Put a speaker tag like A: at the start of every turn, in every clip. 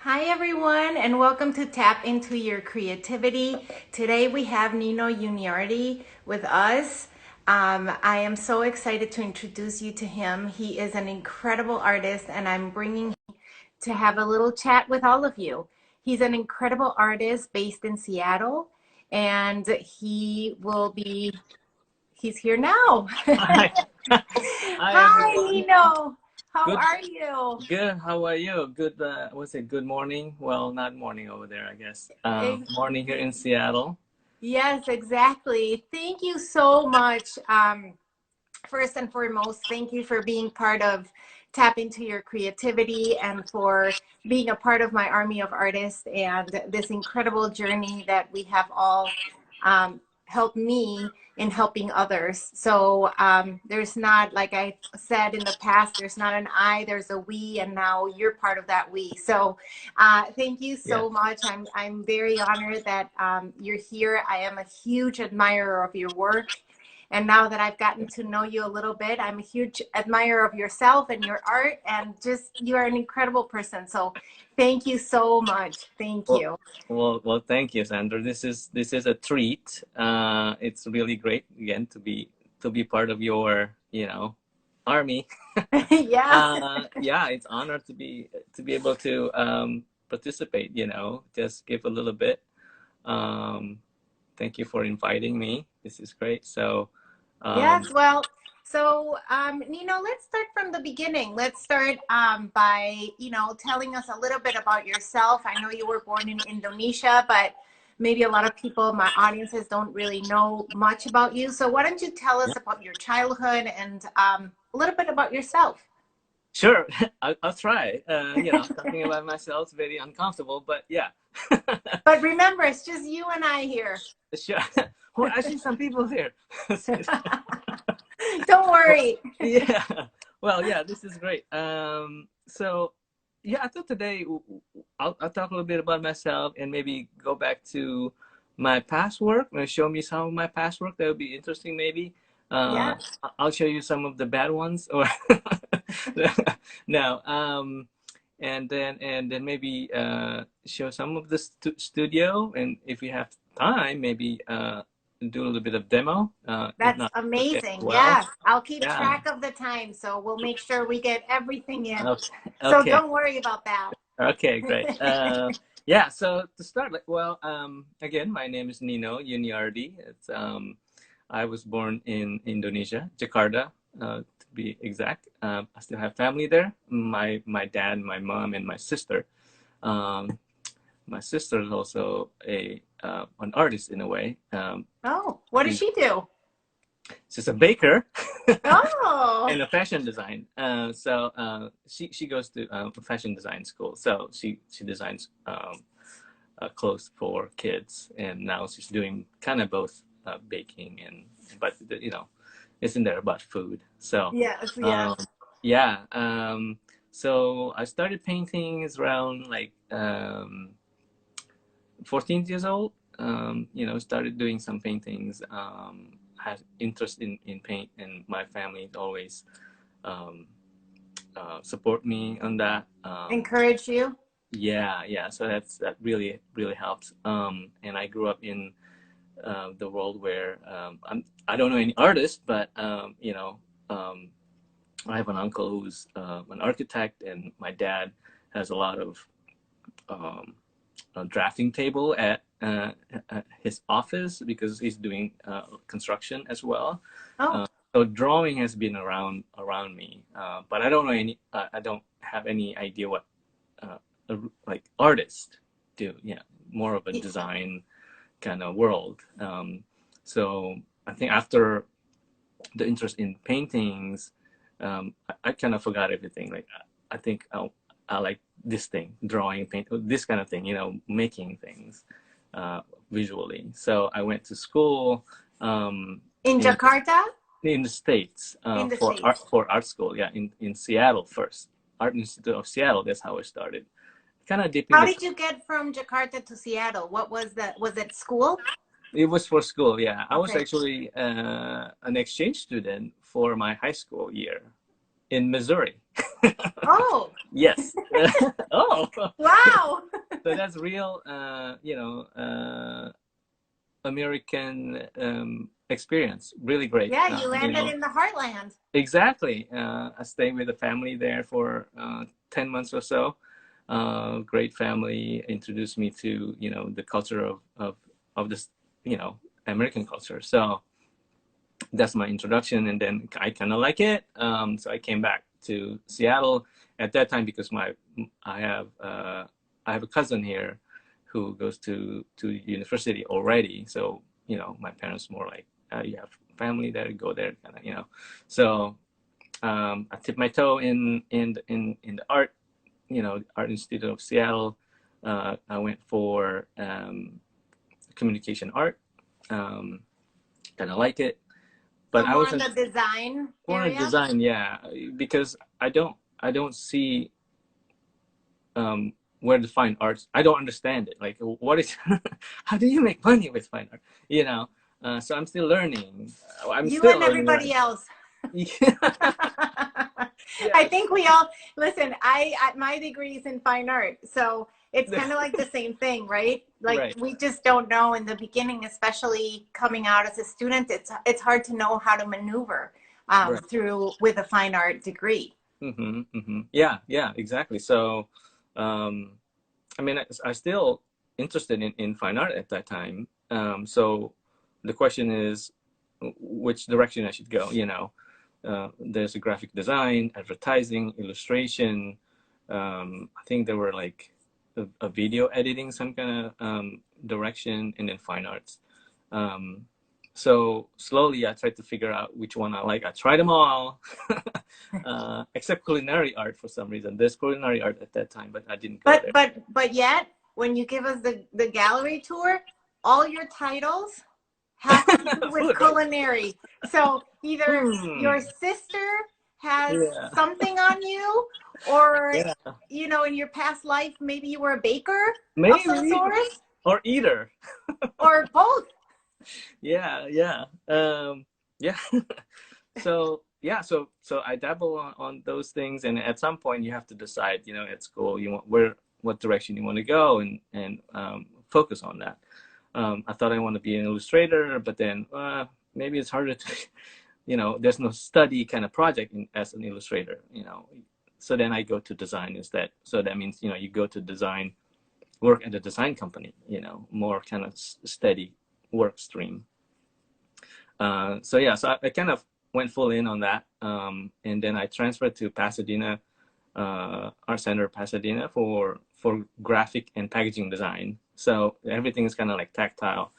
A: Hi, everyone, and welcome to Tap Into Your Creativity. Today we have Nino Yuniardi with us. I am so excited to introduce you to him. He is an incredible artist, and I'm bringing to have a little chat with all of you. He's an incredible artist based in Seattle, and he's here now.
B: Hi. Hi
A: Hi,
B: everyone.
A: Nino. How
B: Good,
A: are you?
B: good. How are you? Good, what's it? Good morning. Well, not morning over there, I guess. Morning here in Seattle.
A: Yes, exactly. Thank you so much. First and foremost, thank you for being part of Tap Into Your Creativity and for being a part of my army of artists and this incredible journey that we have all helped me in helping others. So there's not, like I said in the past, there's not an I, there's a we, and now you're part of that we. So thank you
B: Yeah.
A: so much. I'm very honored that you're here. I am a huge admirer of your work. And now that I've gotten to know you a little bit, I'm a huge admirer of yourself and your art, and just you are an incredible person. So thank you so much. Thank
B: Well,
A: you.
B: well, thank you, Sandra. This is a treat. It's really great again to be part of your, army.
A: Yeah.
B: Yeah, it's honor to be able to participate. Just give a little bit. Um, Thank you for inviting me. This is great. So,
A: Yes.
B: um,
A: Well, so Nino, let's start from the beginning. Let's start by, telling us a little bit about yourself. I know you were born in Indonesia, but maybe a lot of people, my audiences, don't really know much about you. So why don't you tell
B: yeah,
A: us about your childhood and a little bit about yourself?
B: sure. I'll try. Talking about myself is very uncomfortable, but yeah.
A: But remember, it's just you and I here.
B: Sure. Well, I see some people here.
A: Don't
B: Well,
A: worry.
B: yeah. Well, yeah, this is great. So, yeah, I thought today I'll talk a little bit about myself and maybe go back to my past work. Show me some of my past work. That would be interesting, maybe.
A: Yeah.
B: I'll show you some of the bad ones, or no. And then maybe show some of the studio, and if we have time, maybe do a little bit of demo. If
A: That's
B: not, okay, as
A: amazing.
B: well.
A: Yeah. I'll keep
B: Yeah.
A: track of the time. So we'll make sure we get everything in.
B: Okay.
A: So
B: Okay.
A: don't worry about that.
B: Okay. Great. Yeah. So to start, well, again, my name is Nino Yuniardi. I was born in Indonesia, Jakarta, to be exact. I still have family there. My dad, my mom, and my sister. Um, my sister is also an artist in a way.
A: Oh, what does
B: She's,
A: she do?
B: she's a baker
A: Oh,
B: and a fashion design. So she goes to fashion design school. So she designs clothes for kids, and now she's doing kind of both baking and but it's in there about food. So
A: yes, yes.
B: um, yeah. So I started painting is around like 14 years old. Started doing some paintings. Had interest in paint, and my family always um, support me on that.
A: Encourage you.
B: Yeah, yeah. So that really really helps. And I grew up in the world where I don't know any artists, but um, I have an uncle who's an architect, and my dad has a lot of um, a drafting table at his office because he's doing construction as well.
A: Oh,
B: Uh, so drawing has been around me, but I don't know any. I don't have any idea what uh, like artists do. Yeah, more of a
A: y-
B: design kind of world. So I think after the interest in paintings, I kind of forgot everything. Like I think I like this thing, drawing, paint, this kind of thing. Making things visually. So I went to school
A: in
B: in
A: Jakarta,
B: in the States
A: in the
B: for art
A: States.
B: school. Yeah, in Seattle first, Art Institute of Seattle. That's how I started. Kind of dipping
A: How
B: the.
A: did you get from Jakarta to Seattle? What was that? Was it school?
B: It was for school. Yeah, I was
A: Okay.
B: actually an exchange student for my high school year in Missouri.
A: Oh.
B: Yes. Oh.
A: Wow.
B: So that's real, American experience. Really great.
A: Yeah, you landed in the heartland.
B: Exactly. I stayed with a family there for 10 months or so. Great family introduced me to, the culture of this, American culture. So that's my introduction. And then I kind of like it. So I came back to Seattle at that time because I have a cousin here who goes to university already. So, my parents more like, you have family there, go there, kind of. So I tipped my toe in the art, Art Institute of Seattle. I went for communication art. Kind of like it, but
A: so
B: I
A: more in
B: wasn't
A: the design
B: more in
A: area.
B: design, yeah, because I don't see where the fine arts. I don't understand it. Like, what is? How do you make money with fine art? So I'm still learning. I'm
A: You
B: still
A: and
B: learning, right?
A: everybody else.
B: Yeah.
A: I think we all listen. My degree is in fine art, so it's kind of like the same thing, right? Like
B: Right.
A: we just don't know in the beginning, especially coming out as a student. It's hard to know how to maneuver
B: Right.
A: through with a fine art degree.
B: Yeah, exactly. So, I mean, I still interested in fine art at that time. So the question is, which direction I should go? There's a graphic design, advertising, illustration. I think there were like a video editing, some kind of direction, and then fine arts. So slowly I tried to figure out which one I like. I tried them all, except culinary art for some reason. There's culinary art at that time, but I didn't go there.
A: But yet, when you give us the gallery tour, all your titles have to do with
B: Food, right?
A: culinary. So either your sister has something on you, or in your past life, maybe you were a baker of some
B: Maybe,
A: sort,
B: or either.
A: or both.
B: Yeah. So I dabble on those things, and at some point you have to decide, at school, what direction you want to go, and focus on that. I thought I want to be an illustrator, but then maybe it's harder to, there's no study kind of project as an illustrator, So then I go to design instead. So that means, you go to design, work at a design company, more kind of steady work stream. So I kind of went full in on that. And then I transferred to Pasadena, Art Center Pasadena for graphic and packaging design. So everything is kind of like tactile,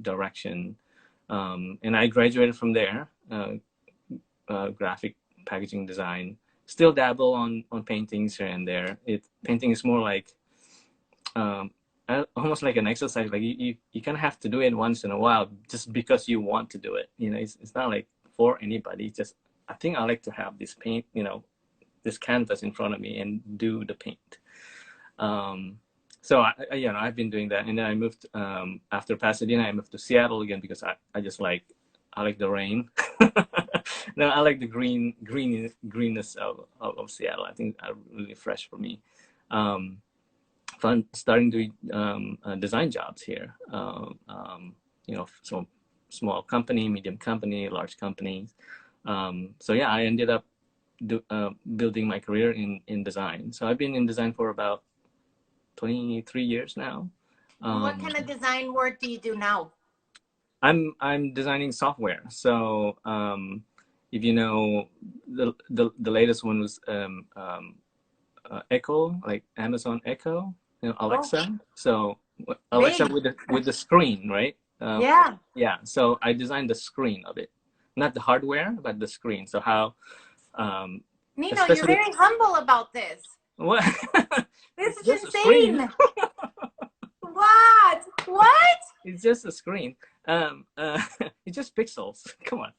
B: direction. And I graduated from there, graphic packaging design. Still dabble on paintings here and there. Painting is more like almost like an exercise. Like you kind of have to do it once in a while, just because you want to do it. It's not like for anybody. Just I think I like to have this paint, this canvas in front of me and do the paint. So I've been doing that, and then I moved after Pasadena. I moved to Seattle again because I like the rain. No, I like the greenness of Seattle. I think really fresh for me. Fun starting doing design jobs here. So small company, medium company, large companies. I ended up building my career in design. So I've been in design for about 23 years now.
A: What kind of design work do you do now?
B: I'm designing software. So if you know, the latest one was Echo, like Amazon Echo, Alexa.
A: Oh,
B: so Alexa with the screen, right? Yeah. So I designed the screen of it, not the hardware, but the screen. So how
A: Nino, you're very humble about this.
B: What?
A: This is insane. What?
B: It's just a screen. It's just pixels. Come on.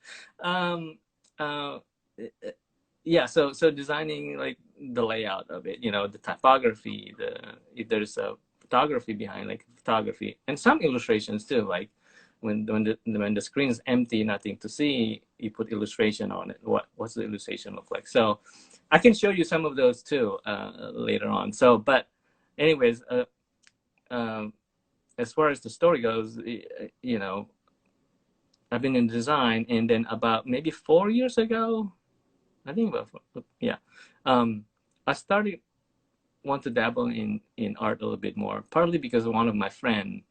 B: So designing like the layout of it, the typography, if there's a photography behind, like photography, and some illustrations too, like when the screen is empty, nothing to see, you put illustration on it. What's the illustration look like? So I can show you some of those too later on. So, but anyways, as far as the story goes, you know, I've been in design, and then about maybe 4 years ago, I think about yeah, I started want to dabble in art a little bit more, partly because one of my friend,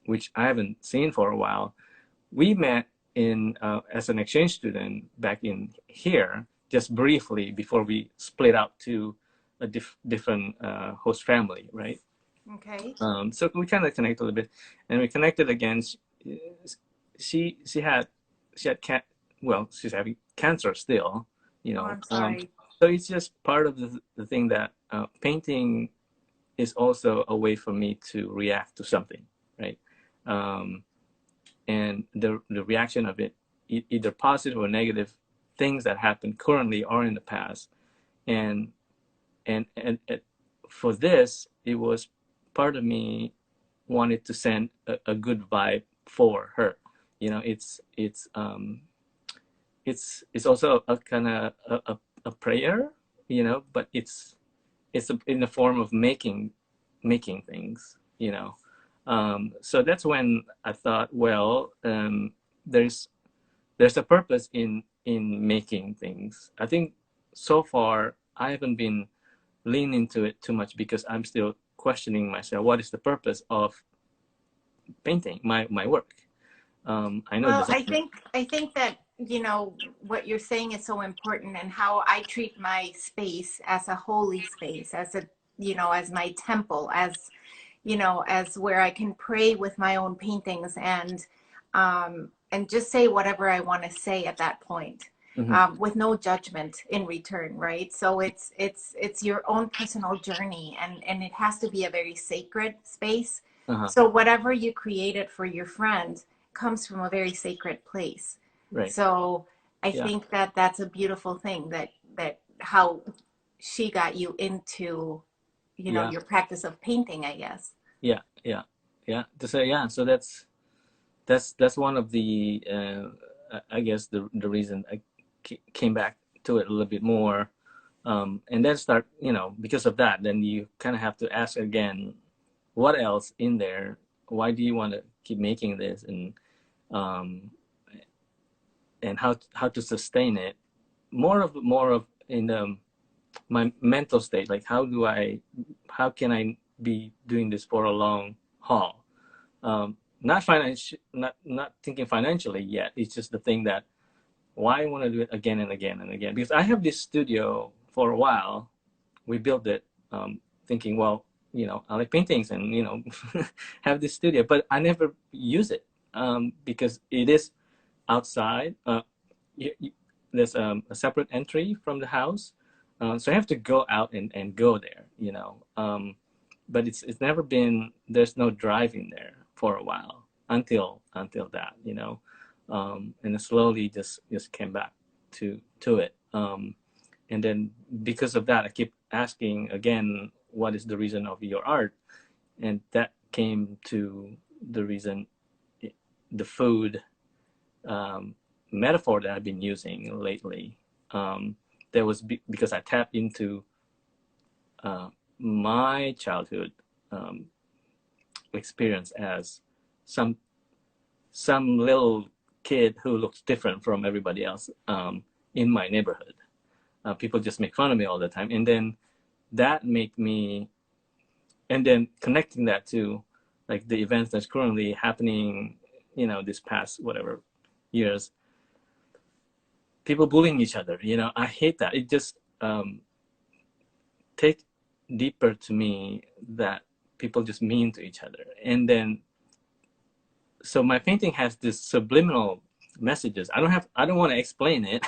B: which I haven't seen for a while, we met in as an exchange student back in here, just briefly before we split out to a different host family, right?
A: Okay.
B: So we kind of connected a little bit, and we connected again. She had well, she's having cancer still, you
A: Oh,
B: know.
A: I'm sorry.
B: So it's just part of the thing that painting is also a way for me to react to something, right? And the reaction of it, either positive or negative things that happen currently or in the past, and for this, it was part of me wanted to send a good vibe for her. You know, it's also a kind of a prayer, you know, but it's in the form of making things, you know. So that's when I thought, well, there's a purpose in making things. I think so far I haven't been leaning into it too much because I'm still questioning myself. What is the purpose of painting my work? I know
A: Well,
B: design.
A: I think that, you know, what you're saying is so important, and how I treat my space as a holy space, as a, you know, as my temple, as, you know, as where I can pray with my own paintings, and just say whatever I want to say at that point, with no judgment in return, right? So it's your own personal journey, and it has to be a very sacred space. So whatever you created for your friend comes from a very sacred place.
B: Right.
A: So I
B: Yeah.
A: think that that's a beautiful thing, that how she got you into, you know,
B: Yeah.
A: your practice of painting, I guess.
B: Yeah. To say, yeah. So that's one of the I guess the reason I came back to it a little bit more, and then start, you know, because of that, then you kind of have to ask again, what else in there? Why do you want to keep making this, and how to sustain it? More of in my mental state, like how can I be doing this for a long haul? Not not thinking financially yet. It's just the thing that why I want to do it again and again and again, because I have this studio for a while. We built it thinking, well, you know, I like paintings and, you know, have this studio, but I never use it because it is outside. There's a separate entry from the house, so I have to go out and go there, you know. But it's never been, there's no driving there for a while until that, you know. And it slowly just came back to it. And then because of that, I keep asking again, what is the reason of your art? And that came to the reason, the food metaphor that I've been using lately. That was because I tapped into my childhood experience as some little kid who looks different from everybody else in my neighborhood. People just make fun of me all the time, and then that made me, and then connecting that to like the events that's currently happening, you know, this past whatever years, people bullying each other, you know, I hate that. It just take deeper to me that people just mean to each other. And then so my painting has this subliminal messages. I don't want to explain it.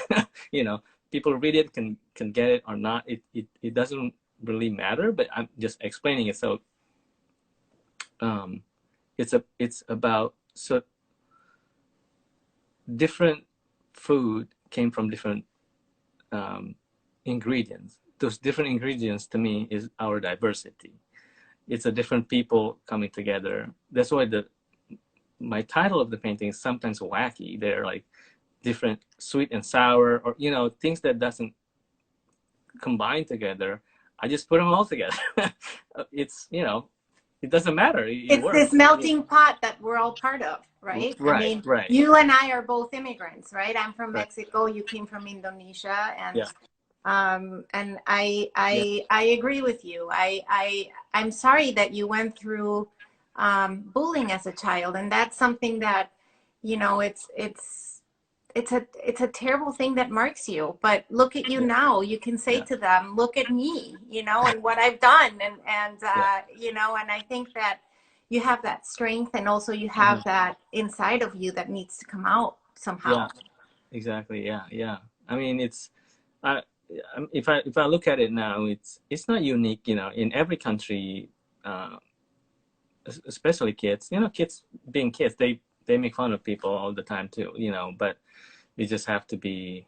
B: You know, people read it, can get it or not. It doesn't really matter, but I'm just explaining it. So it's about, so different food came from different ingredients. Those different ingredients to me is our diversity. It's a different people coming together. That's why my title of the painting is sometimes wacky. They're like different sweet and sour, or things that doesn't combine together. I just put them all together. It's it doesn't matter. It
A: It's this
B: works.
A: melting pot that we're all part of, right? I
B: Right,
A: mean,
B: right,
A: you and I are both immigrants, right? I'm from
B: right.
A: Mexico. You came from Indonesia,
B: Yeah,
A: and
B: yeah,
A: I agree with you. I'm sorry that you went through bullying as a child, and that's something that, it's a terrible thing that marks you. But look at you
B: yeah,
A: now. You can say
B: yeah,
A: to them, look at me, and what I've done.
B: yeah.
A: And I think that you have that strength, and also you
B: Hmm.
A: have that inside of you that needs to come out
B: Yeah,
A: somehow.
B: exactly. Yeah, yeah. I mean, I, if I look at it now, it's not unique. In every country, uh, especially kids. Kids being kids, they make fun of people all the time too. But we just have to be.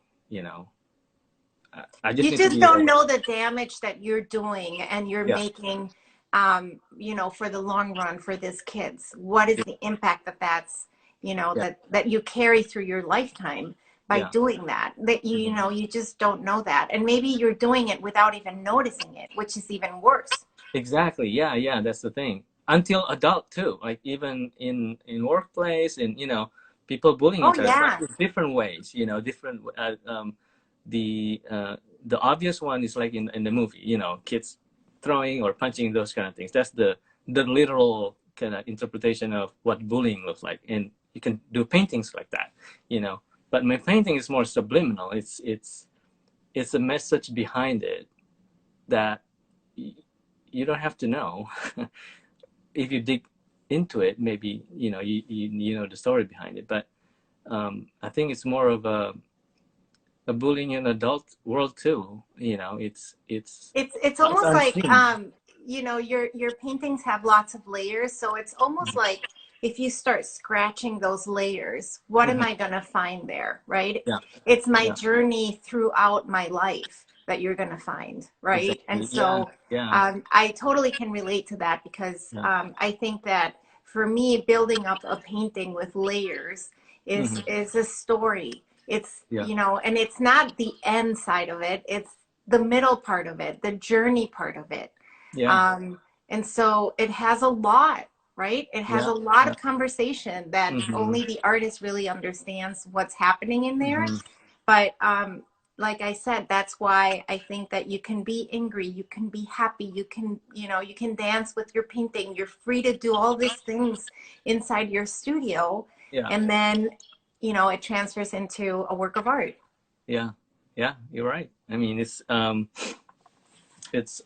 B: I just
A: You
B: need to
A: just
B: be.
A: don't know the damage that you're doing and you're
B: Yeah,
A: making, for the long run for these kids. What is
B: yeah,
A: the impact that's,
B: yeah,
A: that you carry through your lifetime by
B: yeah.
A: doing that? That
B: Mhm.
A: you just don't know that, and maybe you're doing it without even noticing it, which is even worse.
B: Exactly. Yeah, yeah. That's the thing. Until adult too. Like even in workplace, and people bullying
A: Oh
B: each other, but
A: yeah.
B: in different ways. Different. The the obvious one is like in the movie. Kids throwing or punching, those kind of things. That's the literal kind of interpretation of what bullying looks like, and you can do paintings like that. But my painting is more subliminal. It's a message behind it that you don't have to know. If you dig into it, maybe you know the story behind it. But I think it's more of a bullying in adult world too.
A: It's
B: It's
A: almost like,
B: unseen.
A: your paintings have lots of layers, so it's almost like if you start scratching those layers, what am
B: Mhm.
A: I going to find there, right?
B: Yeah,
A: It's my
B: yeah,
A: journey throughout my life that you're going to find, right? And
B: exactly. Yeah,
A: so
B: yeah,
A: I totally can relate to that, because
B: yeah.
A: I think that for me, building up a painting with layers is
B: Hmm.
A: is a story. It's,
B: Yeah,
A: and it's not the end side of it. It's the middle part of it, the journey part of it.
B: yeah,
A: Um, and so it has a lot, right? It has
B: yeah,
A: a lot
B: yeah.
A: of conversation that
B: Hmm.
A: only the artist really understands what's happening in there.
B: Hmm.
A: But like I said, that's why I think that you can be angry, you can be happy, you can dance with your painting. You're free to do all these things inside your studio,
B: Yeah,
A: and then, it transfers into a work of art.
B: yeah, yeah. You're right. I mean, it's it's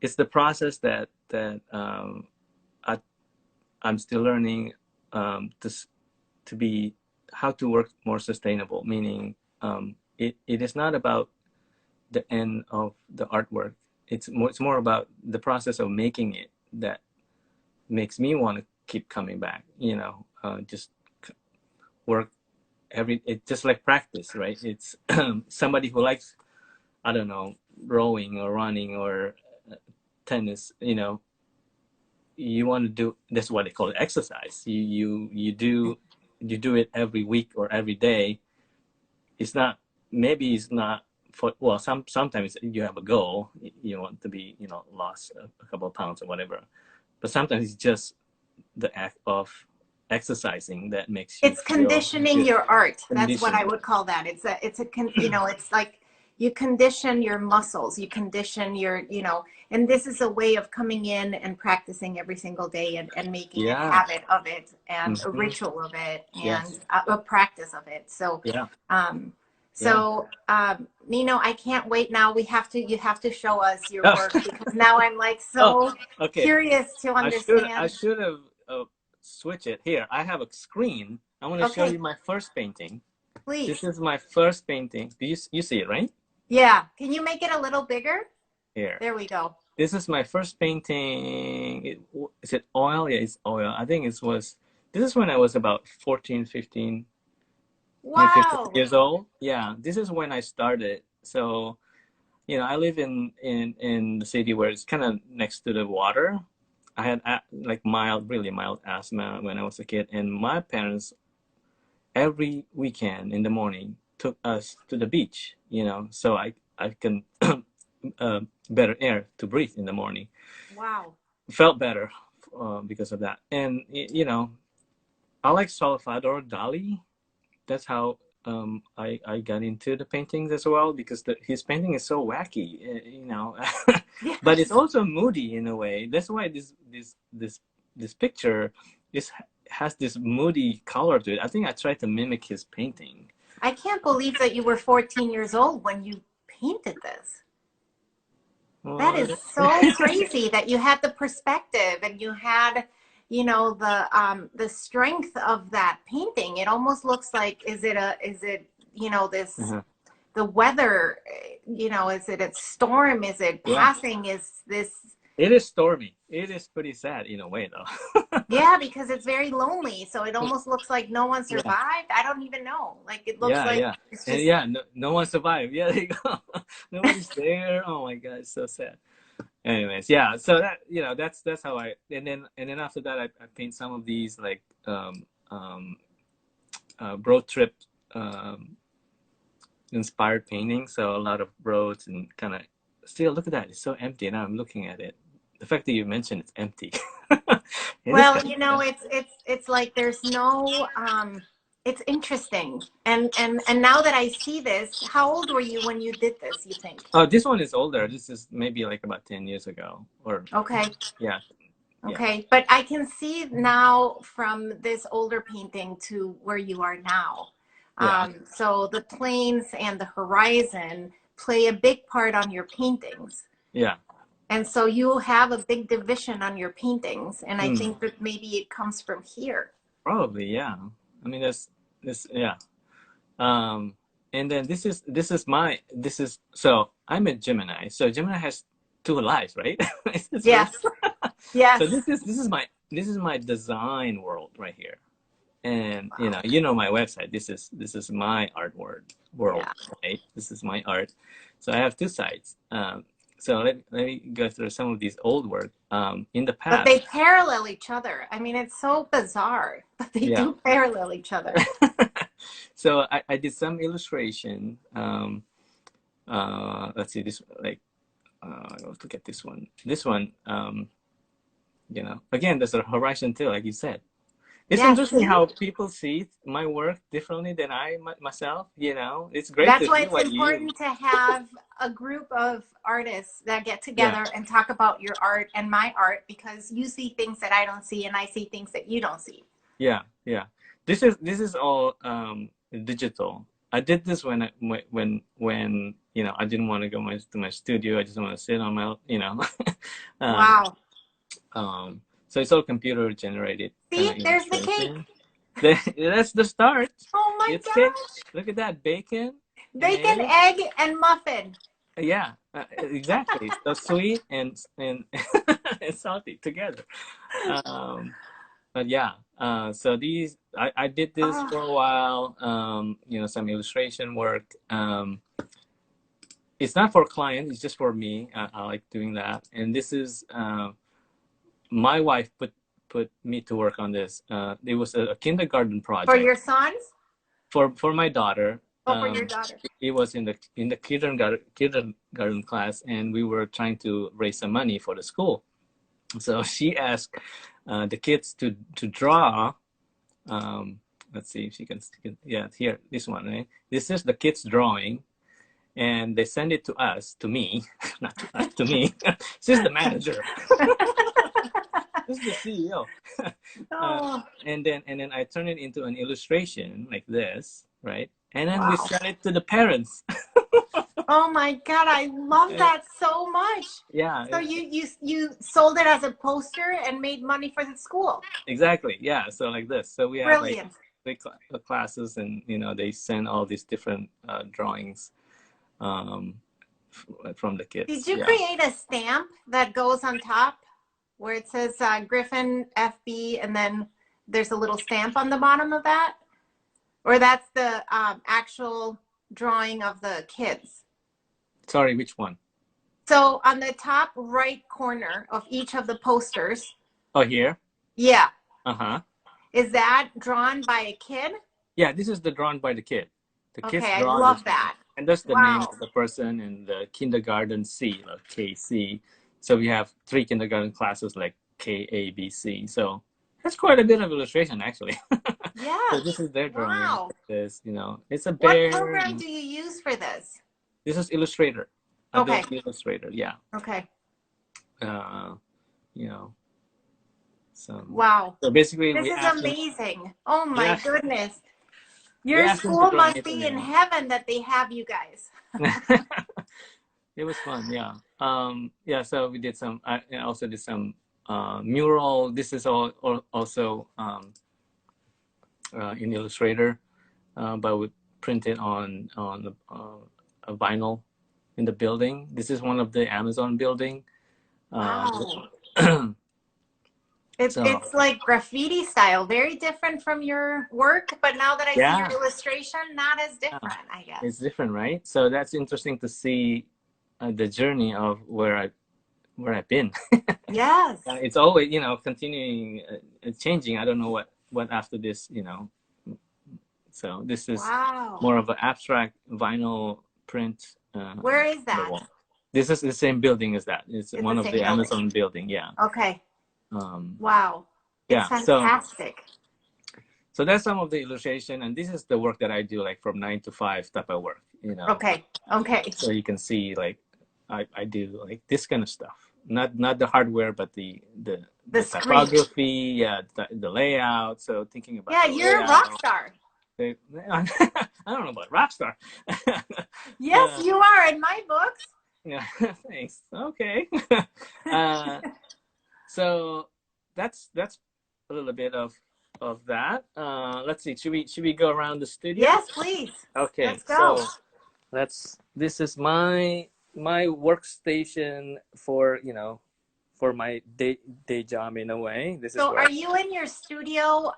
B: it's the process that I I'm still learning, to be how to work more sustainable. Meaning, it is not about the end of the artwork. It's more about the process of making it that makes me want to keep coming back. Just work it's just like practice, right? It's somebody who likes, I don't know, rowing or running or tennis. You want to do, that's what they call it, exercise. You do it every week or every day. It's not, maybe it's not for, well, sometimes you have a goal, you want to be, lost a couple of pounds or whatever, but sometimes it's just the act of exercising that makes you
A: It's
B: feel
A: conditioning
B: good.
A: your art. That's what I
B: Conditioning.
A: would call that. It's like you condition your muscles, you condition and this is a way of coming in and practicing every single day, and making a
B: Yeah.
A: habit of it, and a
B: Hmm.
A: ritual of it,
B: Yeah,
A: and a practice of it. So,
B: yeah,
A: um,
B: yeah.
A: Nino, I can't wait now. You have to show us your
B: Oh,
A: work, because now I'm like
B: oh,
A: so
B: okay.
A: curious to
B: I
A: understand.
B: should have switch it here. I have a screen. I want to show
A: Okay,
B: you my first painting. This
A: please.
B: is my first painting. Do you see it, right?
A: Yeah. Can you make it a little bigger?
B: Here.
A: There we go.
B: This is my first painting. Is it oil? Yeah, it's oil. I think this is when I was about 14, 15, maybe 15
A: Wow.
B: years old. Yeah, this is when I started. So, I live in the city where it's kind of next to the water. I had like mild, really mild asthma when I was a kid, and my parents every weekend in the morning took us to the beach, so I can better air to breathe in the morning.
A: Wow.
B: Felt better because of that. And I like Salvador Dali. That's how I got into the paintings as well, because his painting is so wacky,
A: Yes.
B: but it's also moody in a way. That's why this picture has this moody color to it. I think I tried to mimic his painting.
A: I can't believe that you were 14 years old when you painted this. That
B: Well,
A: is so crazy that you had the perspective and you had, the strength of that painting. It almost looks like, is it, this, the weather, is it a storm? Is it
B: yeah,
A: passing? Is this?
B: it is stormy. It is pretty sad in a way, though.
A: Yeah, because it's very lonely. So it almost looks like no one
B: Yeah.
A: survived. I don't even know. Like, it looks
B: Yeah,
A: like
B: yeah.
A: it's
B: And
A: just,
B: yeah, no one survived. Yeah, there you go. Nobody's there. Oh my God, it's so sad. Anyways, yeah. So that's how and then after that I paint some of these like road trip um, inspired paintings. So a lot of roads and kind of still look at that. It's so empty. Now I'm looking at it. The fact that you mentioned it's empty. It is
A: well,
B: kind of,
A: it's like there's no it's interesting. And now that I see this, how old were you when you did this, you think?
B: oh, this one is older. This is maybe like about 10 years ago, or
A: Okay.
B: yeah, yeah,
A: Okay. But I can see now from this older painting to where you are now.
B: yeah,
A: So the plains and the horizon play a big part on your paintings.
B: yeah.
A: And so you have a big division on your paintings. And I
B: Hmm.
A: think that maybe it comes from here.
B: Probably, yeah. I mean, that's this, yeah. Um, and then so I'm a Gemini. So Gemini has two lives, right? It's really,
A: Yes.
B: so
A: Yes.
B: this is my design world right here. And my website. This is my world,
A: Yeah.
B: right? This is my art. So I have two sides. So let me go through some of these old work. In the
A: But
B: past,
A: they parallel each other. I mean, it's so bizarre, but they
B: yeah.
A: do parallel each other.
B: So I did some illustration. Let's see this, like I'll look at this one. This one, again, there's a horizon too, like you said. It's
A: Yes.
B: interesting how people see my work differently than myself. It's great
A: That's
B: to
A: why
B: see
A: it's
B: what you.
A: important to have a group of artists that get
B: Yeah,
A: together and talk about your art and my art, because you see things that I don't see and I see things that you don't see.
B: yeah, yeah. This is all digital. I did this when I didn't want to go to my studio. I just want to sit on my um,
A: Wow.
B: so it's all computer generated kind of
A: See, there's the cake.
B: illustration. That's the start.
A: Oh my
B: It's cake.
A: gosh.
B: Look at that, bacon and
A: Bacon,
B: egg.
A: egg, and muffin.
B: Yeah, exactly. So sweet and and salty together. Um, but yeah, so I did this
A: Oh,
B: for a while. Some illustration work. It's not for client. It's just for me. I like doing that. And this is my wife put me to work on this. It was a kindergarten
A: for
B: project
A: your sons?
B: for my daughter.
A: Oh, for your daughter.
B: It was in the kindergarten class, and we were trying to raise some money for the school. So she asked the kids to draw. Let's see if she can. Yeah, here, this one, right? This is the kids drawing, and they send it to me, not to us, to me. She's the manager. This is the CEO.
A: Oh,
B: And then I turn it into an illustration like this, right? And then we
A: wow.
B: sell it to the parents.
A: Oh my God, I love that so much.
B: Yeah,
A: So you sold it as a poster and made money for the school.
B: exactly. Yeah, so like this. So we have like
A: Brilliant.
B: classes, and they send all these different drawings um, from the
A: Did
B: kids.
A: you
B: Yeah.
A: create a stamp that goes on top where it says Griffin FB and then there's a little stamp on the bottom of that? Or that's the actual drawing of the kids?
B: Sorry, which one?
A: So on the top right corner of each of the posters,
B: Oh, here?
A: Yeah.
B: Uh-huh.
A: Is that drawn by a kid?
B: Yeah, this is the drawn by the kid. The kids
A: Okay, I
B: draw
A: love
B: this,
A: that.
B: and that's the name
A: Wow.
B: of the person in the kindergarten C, like KC. So we have 3 kindergarten classes like K, A, B, C. So that's quite a bit of illustration, actually. So
A: Yes.
B: this is their drawing.
A: Wow.
B: This, it's a
A: What
B: bear.
A: program do you use for this?
B: This is Illustrator,
A: Okay.
B: Adobe Illustrator. Yeah.
A: Okay.
B: Uh, you know, so
A: Wow.
B: so basically
A: This
B: we
A: is
B: asked them.
A: amazing. Oh my
B: Yeah,
A: goodness.
B: we
A: Your
B: asked them to
A: school
B: draw
A: must
B: anything
A: be
B: they
A: in
B: want.
A: heaven that they have you guys.
B: It was fun, yeah. Yeah, so we did some. I also did some mural. This is all also in Illustrator, but we printed on a vinyl in the building. This is one of the Amazon building.
A: Wow.
B: So
A: It's like graffiti style, very different from your work, but now that I see your
B: yeah,
A: illustration, not as
B: yeah,
A: different, I
B: it's
A: guess.
B: different, right? So that's interesting to see the journey of where I've been.
A: Yes.
B: It's always continuing changing. I don't know what after this. So this is
A: Wow.
B: more of an abstract vinyl print
A: Where is
B: on the
A: that?
B: wall. This is the same building as that. It's
A: It's
B: one
A: the
B: of
A: same
B: the
A: building.
B: Amazon building. Yeah.
A: Okay.
B: Um,
A: Wow. It's
B: yeah.
A: fantastic.
B: So that's some of the illustration, and this is the work that I do, like from 9 to 5 type of work.
A: Okay. Okay.
B: So you can see, like, I do like this kind of stuff. Not the hardware, but the
A: screen.
B: typography, yeah, the layout. So thinking about
A: Yeah,
B: the
A: you're a
B: layout.
A: rock star.
B: I don't know about rock star.
A: Yes, you are in my books.
B: Yeah, thanks. Okay. So that's a little bit of that. Let's see. Should we go around the studio?
A: Yes, please.
B: Okay.
A: Let's go.
B: So this is my workstation for my day job in a way. This is
A: So
B: where
A: are you in your studio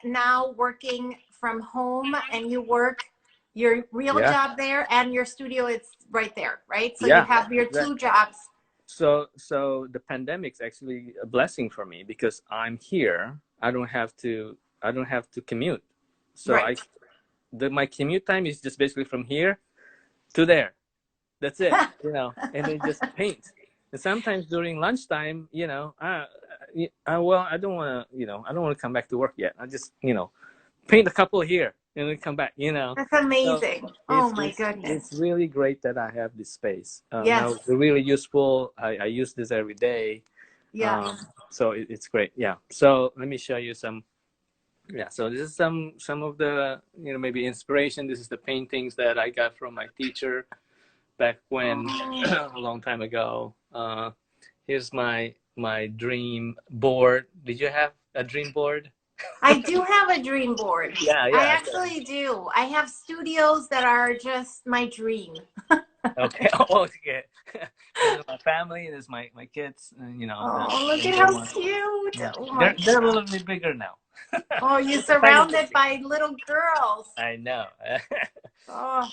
A: now working from home, and you work your real job there and your studio is right there, right? So you have your two jobs.
B: So the pandemic's actually a blessing for me because I'm here. I don't have to commute. So
A: Right.
B: my commute time is just basically from here to there. That's it. And then just paint. And sometimes during lunchtime, well, I don't want to come back to work yet. I just, paint a couple here and then come back,
A: That's amazing.
B: So
A: oh my goodness.
B: It's really great that I have this space.
A: Yes.
B: Now it's really useful. I use this every day.
A: Yeah.
B: So it's great. Yeah. So let me show you some. Yeah. So this is some of the, maybe inspiration. This is the paintings that I got from my teacher back when a long time ago. Here's my dream board. Did you have a dream board?
A: I do have a dream board.
B: Yeah.
A: I actually do. I have studios that are just my dream.
B: Okay. Oh, okay. This is my family. This is my kids.
A: Oh, look at how cute.
B: Yeah.
A: Oh my
B: They're a little bit bigger now.
A: Oh, you're surrounded by little girls.
B: I know.
A: Oh.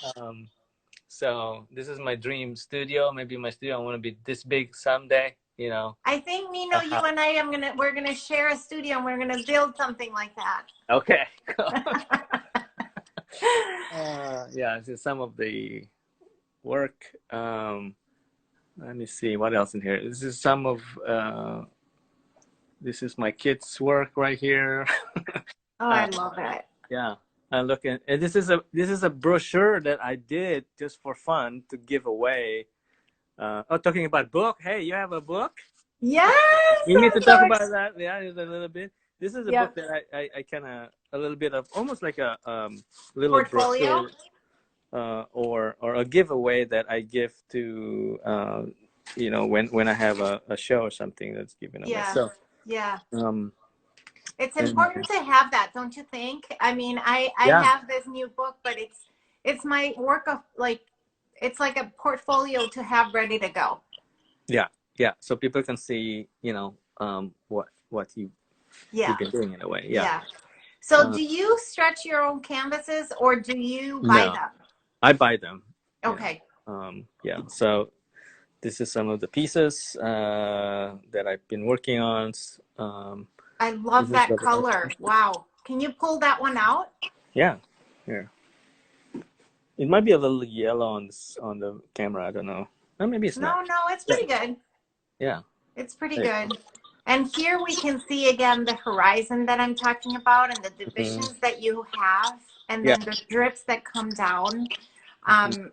B: So this is my dream studio. Maybe my studio, I want to be this big someday.
A: I think Nino, you and I we're gonna share a studio and we're gonna build something like that.
B: Okay. Yeah, this is some of the work. Let me see what else in here. This is some of this is my kids' work right here.
A: Oh, I love it.
B: Yeah. Look at, and this is a brochure that I did just for fun to give away. Talking about book. Hey, you have a book?
A: Yes.
B: We need to talk about that. Yeah, just a little bit. This is a book that I kind of a little bit of almost like a little
A: portfolio,
B: or a giveaway that I give to when I have a show or something that's given away. So
A: it's important to have that, don't you think? I mean, I have this new book, but it's my work of it's like a portfolio to have ready to go.
B: Yeah. So people can see, what you've been doing in a way. Yeah.
A: So do you stretch your own canvases or do you buy them?
B: I buy them.
A: Okay.
B: Yeah. So this is some of the pieces that I've been working on.
A: I love that color. Wow. Can you pull that one out?
B: Yeah, here. It might be a little yellow on the camera. I don't know. Or maybe it's not.
A: No, it's pretty good.
B: Yeah.
A: It's pretty good. And here we can see again the horizon that I'm talking about and the divisions that you have, and then the drips that come down.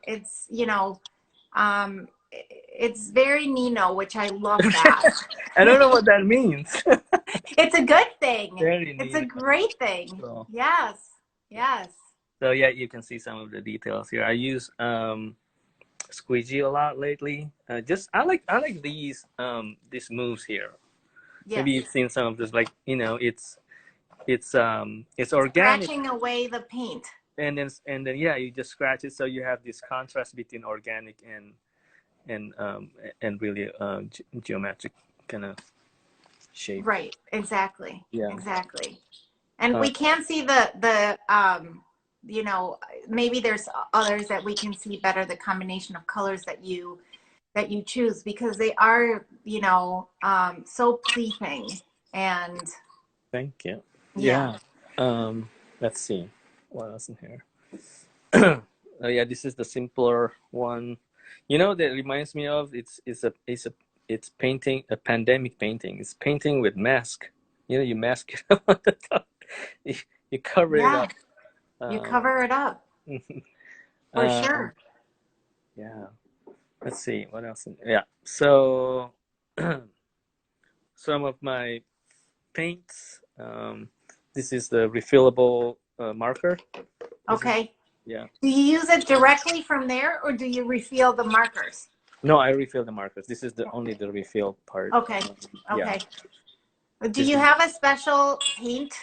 A: It's, you know, it's very Nino, which I love that.
B: I don't know what that means.
A: It's a good thing.
B: Very
A: it's
B: Nino.
A: a great thing.
B: So,
A: yes.
B: So yeah, you can see some of the details here. I use Squeegee a lot lately. I like these moves here. Yes. Maybe you've seen some of this, like, you know, it's organic.
A: Scratching away the paint.
B: And then yeah, you just scratch it, so you have this contrast between organic and really geometric kind of shape.
A: Right. Exactly.
B: Yeah.
A: Exactly. And we can see the you know, maybe there's others that we can see better, the combination of colors that you choose, because they are, you know, so pleasing. And
B: thank you.
A: Yeah.
B: Let's see what else in here. Oh yeah, this is the simpler one. You know, that reminds me of it's painting, a pandemic painting. It's painting with mask. You know, you mask it up on the top. You cover it up.
A: You cover it up. For sure.
B: Yeah. Let's see what else. Yeah. So some of my paints. This is the refillable marker.
A: Okay.
B: Yeah.
A: Do you use it directly from there, or do you refill the markers?
B: No, I refill the markers. This is only the refill part.
A: Okay.
B: Yeah.
A: Do you have a special paint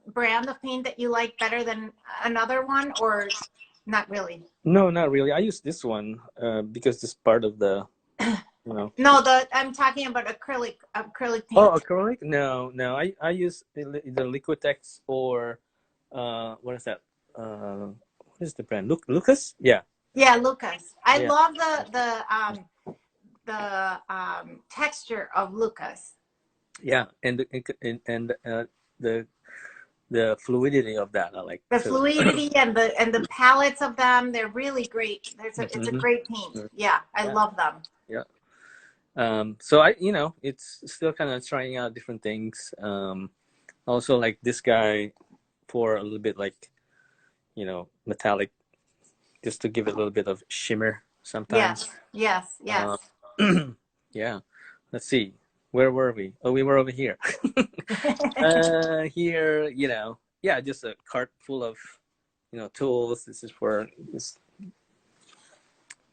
A: brand of paint that you like better than another one, or not really?
B: No, not really. I use this one because it's part of the, you know.
A: No, I'm talking about acrylic paint.
B: Oh, acrylic? No. I use the Liquitex or what is that? What is the brand? Lucas? Yeah.
A: Yeah, Lucas. I love the texture of Lucas.
B: Yeah, and the fluidity of that I like.
A: The fluidity and the palettes of them, they're really great. It's a great paint. Yeah, I love them.
B: Yeah. So I, you know, it's still kind of trying out different things. Also like this guy for a little bit, like, you know, metallic, just to give it a little bit of shimmer sometimes.
A: Yes.
B: Yeah. Let's see. Where were we? Oh, we were over here. Here, you know, yeah, just a cart full of, you know, tools. This is for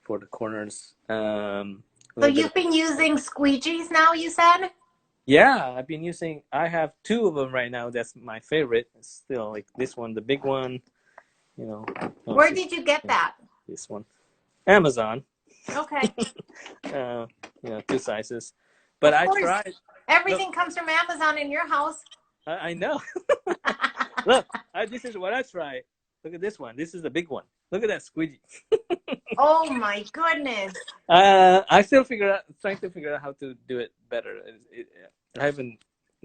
B: the corners.
A: So you've been using Squeegees now, you said?
B: Yeah, I've been using. I have two of them right now. That's my favorite. It's still like this one, the big one. You know.
A: Where did you get that?
B: This one, Amazon.
A: Okay.
B: You know, 2 sizes. But I tried.
A: Everything comes from Amazon in your house.
B: I know. Look, this is what I tried. Look at this one. This is the big one. Look at that squeegee.
A: Oh my goodness.
B: I still trying to figure out how to do it better. I haven't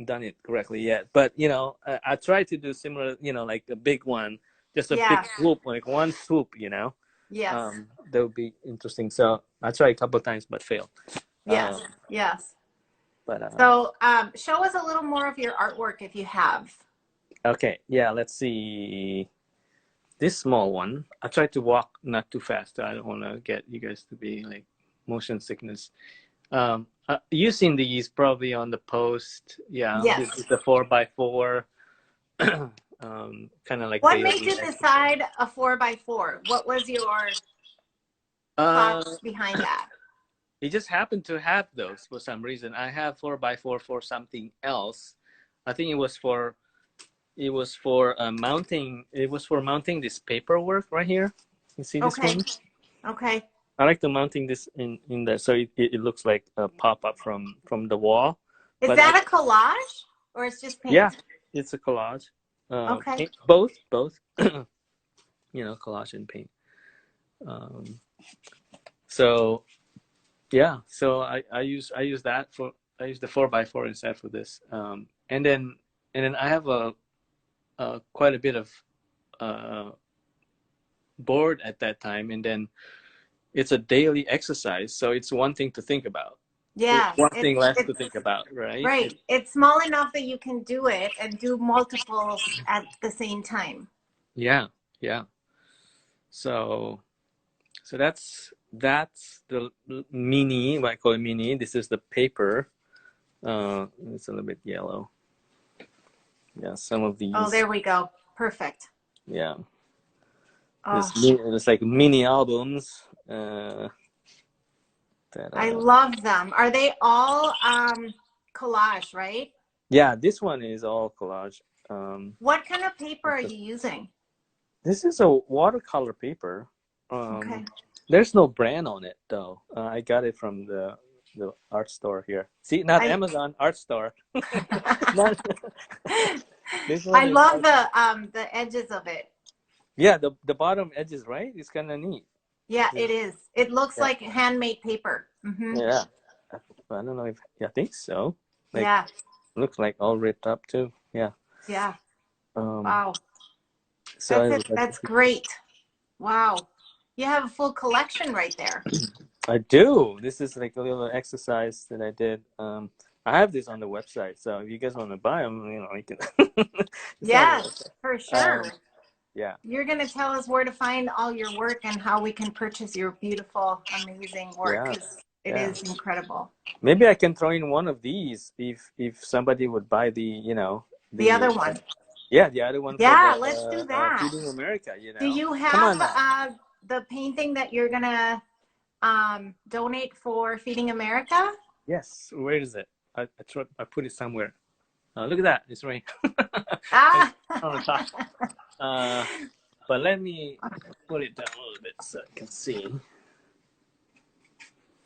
B: done it correctly yet. But, you know, I tried to do similar, you know, like a big one, just a big swoop, like one swoop, you know.
A: Yes.
B: That would be interesting. So I tried a couple of times, but failed.
A: Yes.
B: But
A: so show us a little more of your artwork if you have.
B: Okay. Yeah. Let's see. This small one, I try to walk not too fast. I don't want to get you guys to be like motion sickness. You've seen these probably on the post. Yeah.
A: Yes.
B: This is the 4x4. Kind of like.
A: What made you decide a 4x4? What was your thoughts behind that?
B: It just happened to have those for some reason. I have 4x4 for something else. I think it was for mounting. It was for mounting this paperwork right here. You see this one?
A: Okay.
B: I like to mounting this in there, so it looks like a pop up from the wall.
A: Is that a collage or it's just paint?
B: Yeah, it's a collage.
A: Okay.
B: Paint, both. You know, collage and paint. So yeah, so I use that for the 4x4 instead for this. And then I have quite a bit of board at that time, and then it's a daily exercise, so it's one thing to think about.
A: Yeah,
B: one thing less to think about, right?
A: Right. It's small enough that you can do it and do multiples at the same time.
B: Yeah, yeah. So that's the mini, what I call it mini. This is the paper. It's a little bit yellow. Yeah, some of these.
A: Oh, there we go. Perfect.
B: Yeah.
A: Oh.
B: It's like mini albums.
A: I love them. Are they all collage, right?
B: Yeah, this one is all collage.
A: What kind of paper are you using?
B: This is a watercolor paper.
A: Okay.
B: There's no brand on it though. I got it from the art store here. See, not Amazon, art store. I
A: love the edges of it.
B: Yeah, the bottom edges, right? It's kind of neat.
A: Yeah, it is. It looks like handmade paper. Mm-hmm.
B: Yeah, I don't know if I think so. Like,
A: yeah,
B: looks like all ripped up too. Yeah.
A: Yeah. Wow.
B: So
A: that's great. Wow. You have a full collection right there.
B: I do. This is like a little exercise that I did. I have this on the website, so if you guys want to buy them, you know, you can.
A: Yes, for sure.
B: Yeah.
A: You're going to tell us where to find all your work and how we can purchase your beautiful, amazing work. Yeah. It is incredible.
B: Maybe I can throw in one of these if somebody would buy the
A: other one.
B: Yeah, the other one.
A: Yeah, let's do that.
B: Feeding America, you know.
A: Do you have the painting that you're going to donate for Feeding America?
B: Yes. Where is it? I put it somewhere. Look at that. It's right on the top. But let me put it down a little bit so I can see.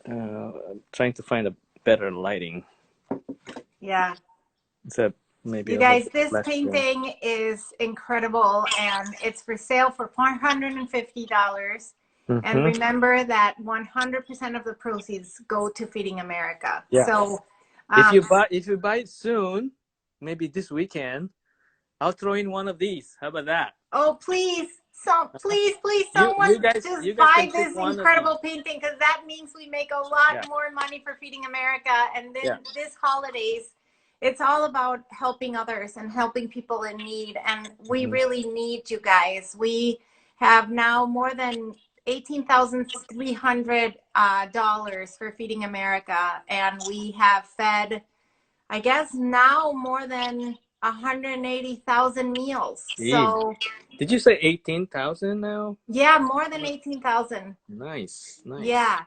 B: I'm trying to find a better lighting.
A: Yeah.
B: So maybe
A: you guys, this painting is incredible, and it's for sale for $450. Mm-hmm. And remember that 100% of the proceeds go to Feeding America. Yeah. So
B: if you buy it soon, maybe this weekend, I'll throw in one of these. How about that?
A: Oh, please. Please, someone you guys buy this incredible painting, because that means we make a lot more money for Feeding America. And then this holidays, it's all about helping others and helping people in need. And we really need you guys. We have now more than $18,300 for Feeding America. And we have fed, I guess now, more than 180,000 meals. Jeez. So
B: did you say 18,000 now?
A: Yeah, more than 18,000.
B: Nice.
A: Yeah.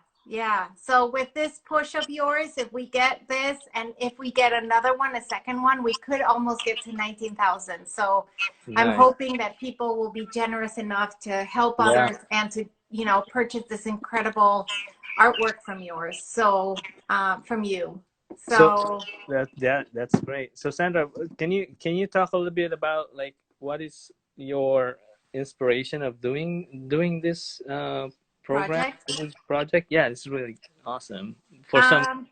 A: So with this push of yours, if we get this, and if we get another one, a second one, we could almost get to 19,000. So nice. I'm hoping that people will be generous enough to help others and to, purchase this incredible artwork from yours. So from you. So
B: that's great. So Sandra, can you talk a little bit about like what is your inspiration of doing this project? Yeah, it's really awesome. For some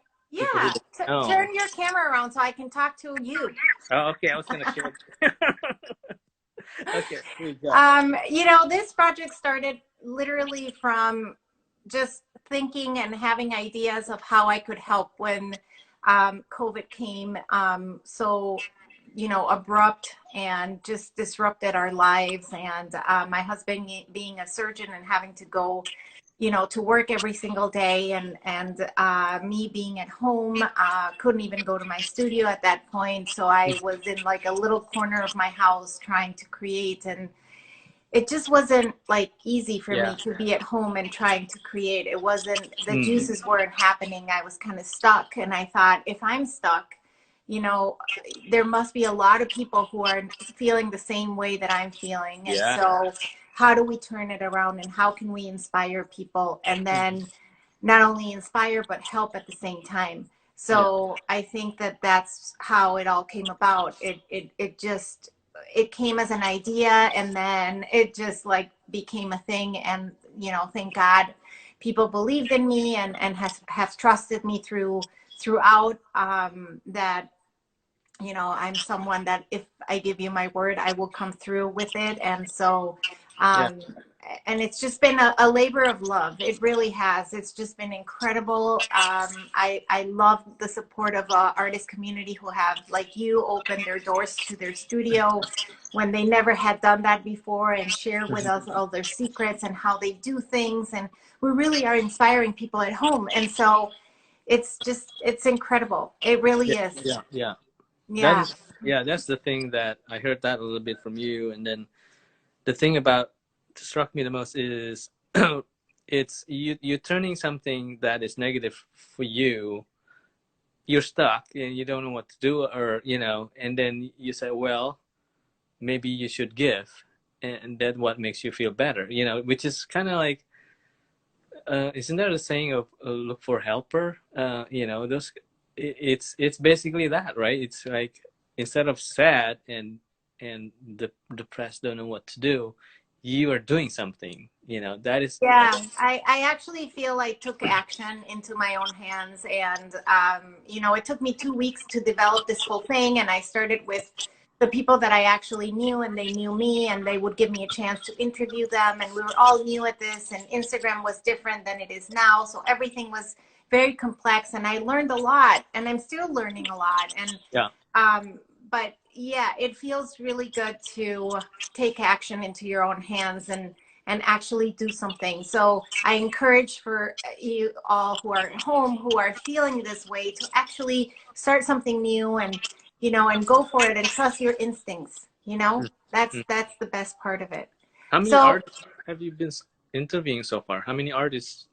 A: turn your camera around so I can talk to you.
B: Oh, okay. I was gonna share. Okay. Here you go.
A: This project started literally from just thinking and having ideas of how I could help when COVID came so abrupt and just disrupted our lives. And my husband being a surgeon and having to go to work every single day, and me being at home, couldn't even go to my studio at that point. So I was in like a little corner of my house trying to create, and it just wasn't like easy for me to be at home and trying to create. It wasn't, the juices weren't happening. I was kind of stuck. And I thought, if I'm stuck, there must be a lot of people who are feeling the same way that I'm feeling. And so how do we turn it around, and how can we inspire people, and then not only inspire, but help at the same time? So I think that that's how it all came about. It came as an idea, and then it just like became a thing. And, thank God people believed in me and have trusted me through throughout, that, you know, I'm someone that if I give you my word, I will come through with it. And so,
B: Yeah.
A: and it's just been a labor of love. It really has. It's just been incredible. I love the support of artist community who have, like you, opened their doors to their studio when they never had done that before, and share with us all their secrets and how they do things. And we really are inspiring people at home. And so it's just, it's incredible. It really is.
B: Yeah. That
A: Yeah.
B: is, that's the thing that I heard that a little bit from you. And then the thing about struck me the most is it's you're turning something that is negative for you. You're stuck and you don't know what to do, or you know, and then you say, well, maybe you should give, and that's what makes you feel better, you know, which is kind of like, isn't there a saying of look for helper? You know, those, it's basically that, right? It's like, instead of sad and the depressed, don't know what to do, you are doing something, you know. That is,
A: Yeah, I actually feel I took action into my own hands. And, you know, it took me 2 weeks to develop this whole thing. And I started with the people that I actually knew, and they knew me, and they would give me a chance to interview them. And we were all new at this, and Instagram was different than it is now. So everything was very complex, and I learned a lot, and I'm still learning a lot. And,
B: yeah,
A: but yeah, it feels really good to take action into your own hands and actually do something. So I encourage for you all who are at home, who are feeling this way, to actually start something new, and, you know, and go for it, and trust your instincts. You know, that's the best part of it.
B: how many
A: So,
B: artists have you been interviewing so far? How many artists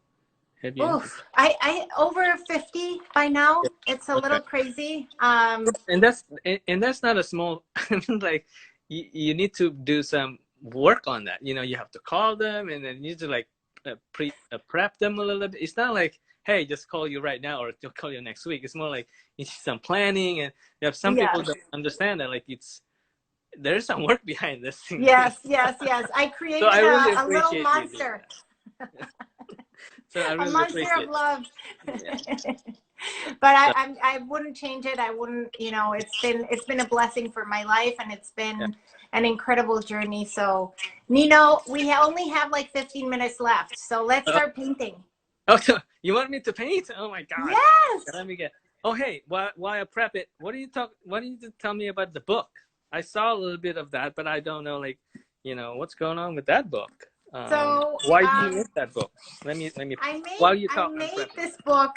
B: have you interviewed?
A: oof, I over 50 by now. It's a
B: Okay.
A: little crazy.
B: And that's not a small, I mean, like, you need to do some work on that, you know. You have to call them, and then you need to like prep them a little bit. It's not like, hey, just call you right now, or they'll call you next week. It's more like you need some planning, and you have some people
A: Yes,
B: that understand that, like, there's some work behind this thing.
A: yes. I
B: So I
A: created
B: really
A: a little
B: appreciate you doing
A: monster.
B: that. So I
A: A
B: really
A: monster of
B: appreciate
A: love.
B: that. Yeah.
A: But
B: So,
A: I wouldn't change it. I wouldn't, you know, it's been a blessing for my life, and it's
B: yeah.
A: been an incredible journey. So, Nino, we only have like 15 minutes left, so let's start painting.
B: Oh, so you want me to paint? Oh my God.
A: Yes.
B: Let me get. Oh, hey, while I prep it, what do you tell me about the book? I saw a little bit of that, but I don't know, like, you know, what's going on with that book.
A: So,
B: Why do you make that book? Let me. While you
A: I
B: talk, I'm
A: made
B: prepping.
A: this book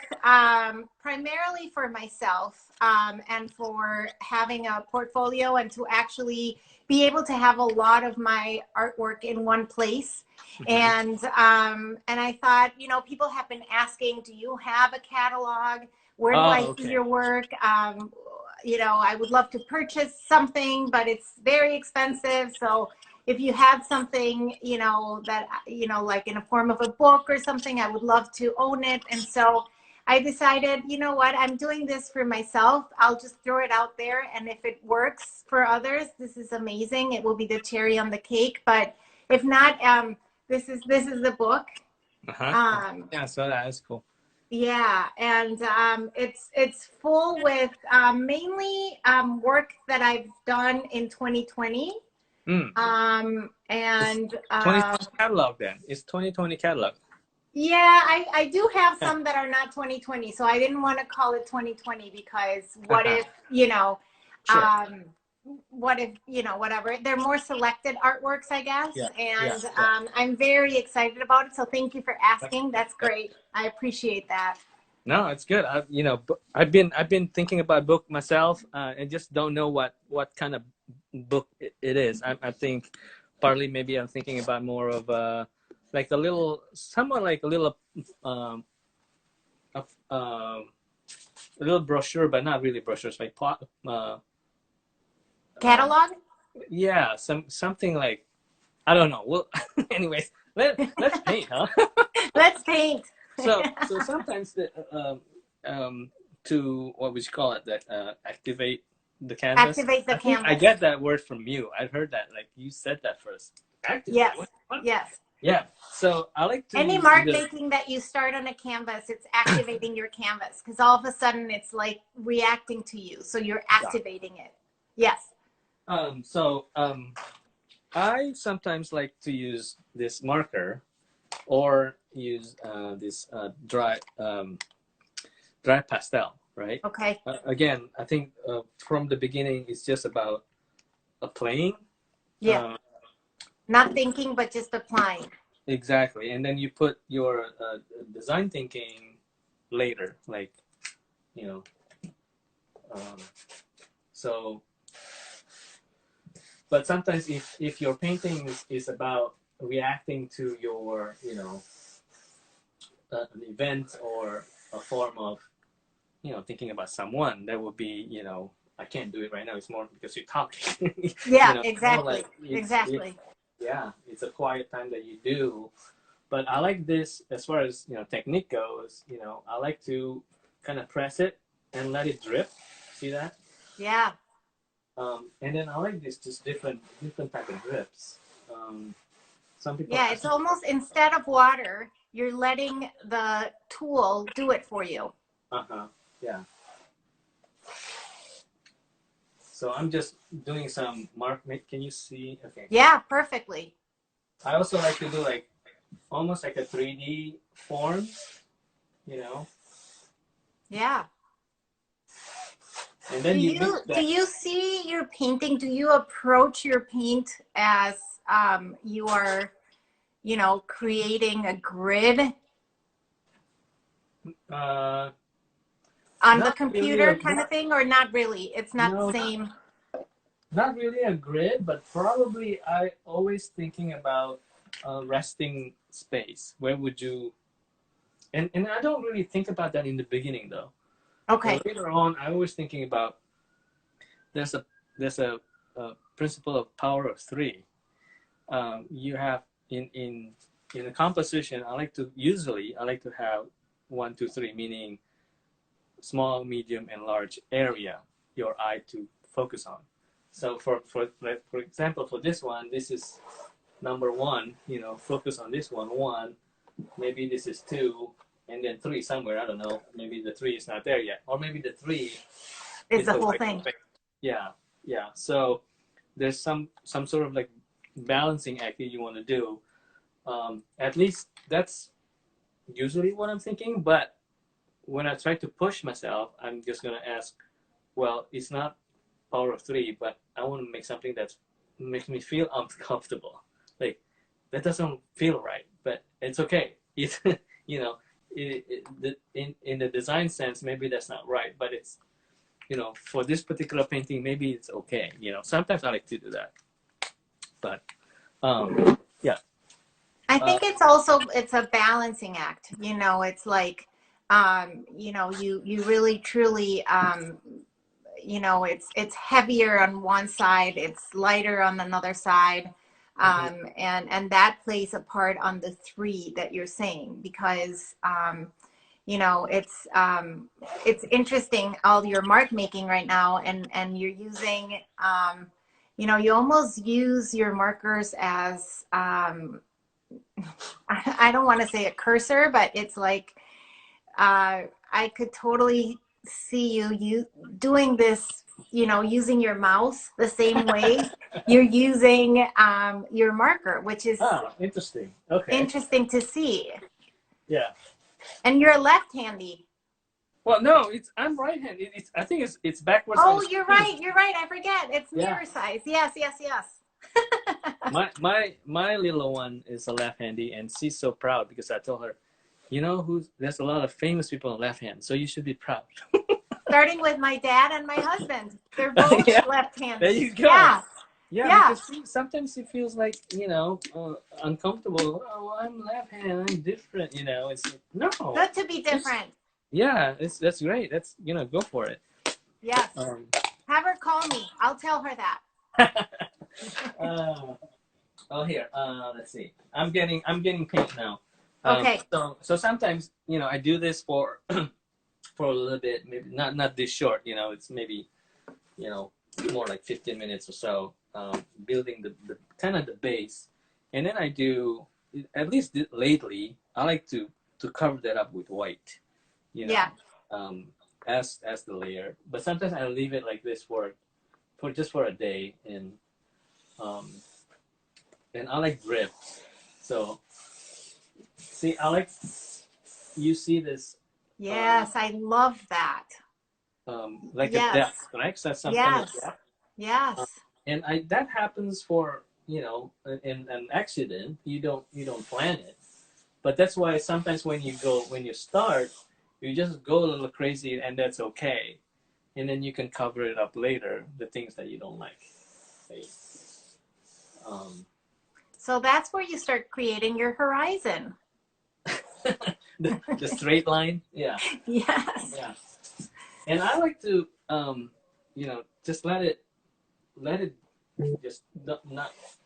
A: primarily for myself, and for having a portfolio, and to actually be able to have a lot of my artwork in one place.
B: Mm-hmm.
A: And I thought, you know, people have been asking, do you have a catalog? Where do I
B: Oh,
A: see
B: okay.
A: your work? You know, I would love to purchase something, but it's very expensive. So if you had something, you know, that, you know, like in a form of a book or something, I would love to own it. And so I decided, you know what, I'm doing this for myself. I'll just throw it out there. And if it works for others, this is amazing. It will be the cherry on the cake. But if not, this is the book.
B: Uh-huh.
A: Um,
B: Yeah, so that is cool.
A: yeah, and it's full with mainly work that I've done in 2020.
B: Mm. It's
A: And
B: 2020 catalog then. It's 2020 catalog.
A: yeah, I do have some that are not 2020, so I didn't want to call it 2020, because what if, you know,
B: Sure.
A: what if, you know, whatever. They're more selected artworks, I guess.
B: Yeah. Yeah.
A: And
B: Yeah.
A: I'm very excited about it. So thank you for
B: Yep.
A: asking. That's
B: Yep.
A: great. I appreciate that.
B: No, it's good. I've been thinking about book myself, and just don't know what kind of book it is. I think partly maybe I'm thinking about more of like a little, somewhat like a little of a little brochure, but not really brochures, like um,
A: Catalog?
B: yeah, something like, I don't know. Well, anyways, let's paint, huh?
A: Let's paint.
B: So sometimes to what would you call it, that activate the canvas.
A: Activate the
B: I think I
A: canvas.
B: get that word from you. I've heard that, like, you said that first. Activate.
A: Yes.
B: What?
A: Yes.
B: Yeah. So I like to
A: Any
B: use
A: mark
B: either.
A: making that you start on a canvas, it's activating your canvas because all of a sudden it's like reacting to you. So you're
B: Yeah.
A: activating it. Yes.
B: So I sometimes like to use this marker or use this dry pastel, right?
A: Okay.
B: Again, I think from the beginning, it's just about playing.
A: Yeah.
B: Uh,
A: Not thinking, but just applying.
B: exactly. And then you put your design thinking later, like, you know, um, so, but sometimes if your painting is about reacting to your, an event or a form of, thinking about someone, that would be, I can't do it right now. It's more because you're talking,
A: Yeah,
B: more
A: exactly.
B: like
A: Exactly.
B: yeah, it's a quiet time that you do. But I like this as far as, technique goes, I like to kind of press it and let it drip. See that?
A: Yeah.
B: And then I like this, just different type of drips. Um, some people
A: Yeah.
B: ask
A: It's
B: me,
A: almost instead of water, you're letting the tool do it for you.
B: yeah. So I'm just doing some mark. Can you see? Okay.
A: Yeah, perfectly.
B: I also like to do like almost like a 3D form, you know,
A: Yeah.
B: and
A: Do
B: then you mix
A: do
B: that.
A: you see your painting? Do you approach your paint as you are, creating a grid
B: Uh,
A: on the
B: not really
A: computer kind of thing, or not really? It's not the
B: no,
A: same.
B: not really a grid, but probably I always thinking about resting space. Where would you? And I don't really think about that in the beginning though.
A: Okay.
B: Later on, I was thinking about there's a there's a principle of power of three. You have in a composition. I like to have 1, 2, 3, meaning small, medium, and large area your eye to focus on. So for example, for this one, this is number one. Focus on this one. One, maybe this is two, and then three somewhere. I don't know. Maybe the three is not there yet, or maybe the three
A: Is
B: is
A: the
B: the
A: whole
B: white
A: thing.
B: space. Yeah, yeah. So there's some sort of like balancing act that you want to do. At least that's usually what I'm thinking. But when I try to push myself, I'm just gonna ask, well, it's not power of three, but I want to make something that makes me feel uncomfortable. Like that doesn't feel right, but it's okay. It, you know, in the design sense, maybe that's not right, but it's for this particular painting, maybe it's okay. Sometimes I like to do that, but yeah.
A: I
B: Uh,
A: think it's a balancing act. It's like you really truly it's hevier on one side, it's lighter on another side.
B: mhm.
A: And that plays a part on the three that you're saying, because it's interesting all your mark making right now, and you're using you almost use your markers as I don't want to say a cursor, but it's like I could totally see you doing this, using your mouse the same way you're using your marker, which is
B: Interesting. Okay.
A: interesting to see.
B: Yeah.
A: And you're left-handy.
B: Well, no, I'm right-handed. I think it's backwards on
A: Oh,
B: the
A: you're
B: screen.
A: right. You're right. I forget. It's
B: Yeah.
A: mirror size. Yes, yes, yes.
B: My little one is a left-handy, and she's so proud because I told her, there's a lot of famous people on left hand, so you should be proud.
A: Starting with my dad and my husband. They're both
B: Yeah, there
A: left-handed.
B: you go.
A: Yeah.
B: Yeah,
A: Yeah.
B: because sometimes it feels like uncomfortable. Oh, I'm left-handed. I'm different. It's like, no.
A: Good to be different.
B: Yeah, that's great. That's go for it.
A: Yes.
B: Um,
A: Have her call me. I'll tell her that.
B: uh, oh, here. Let's see. I'm getting paint now.
A: Okay.
B: So sometimes I do this for for a little bit, maybe not this short. It's maybe more like 15 minutes or so, building the kind of the base, and then I do at least lately, I like to cover that up with white, you know,
A: Yeah.
B: as the layer. But sometimes I leave it like this for just for a day, um, and I like drips. So see, I like, you see this,
A: Yes, I love that.
B: like a
A: Yes.
B: depth, right? So some kind of
A: Yes.
B: depth.
A: Yes.
B: And that happens for, in an accident. You don't plan it, but that's why sometimes when you start, you just go a little crazy, and that's okay. And then you can cover it up later, the things that you don't like. Right? Um,
A: So that's where you start creating your horizon.
B: the straight line, yeah,
A: Yes.
B: yeah. And I like to, just let it just